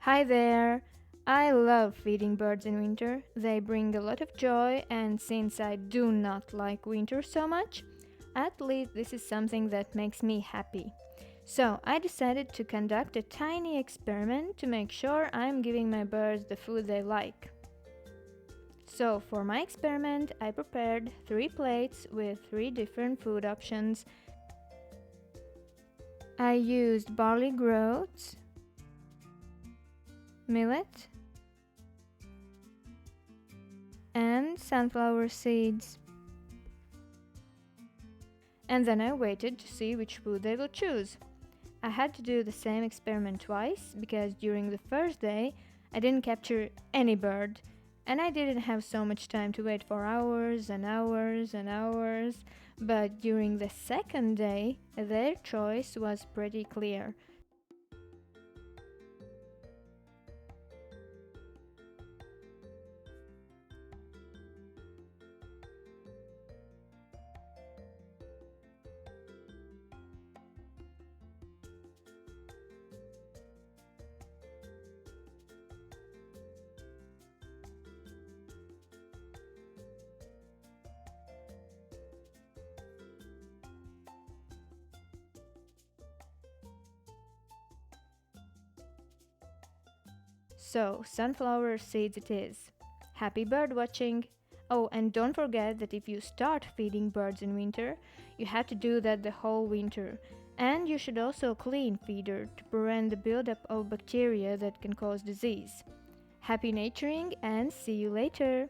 Hi there! I love feeding birds in winter. They bring a lot of joy, and since I do not like winter so much, at least this is something that makes me happy. So I decided to conduct a tiny experiment to make sure I'm giving my birds the food they like. So for my experiment, I prepared 3 plates with 3 different food options. I used barley groats, millet, and sunflower seeds. And then I waited to see which food they will choose. I had to do the same experiment twice because during the first day I didn't capture any bird and I didn't have so much time to wait for hours and hours and hours. But during the second day, their choice was pretty clear. So, sunflower seeds it is. Happy bird watching! Oh, and don't forget that if you start feeding birds in winter, you have to do that the whole winter. And you should also clean feeder to prevent the buildup of bacteria that can cause disease. Happy naturing and see you later!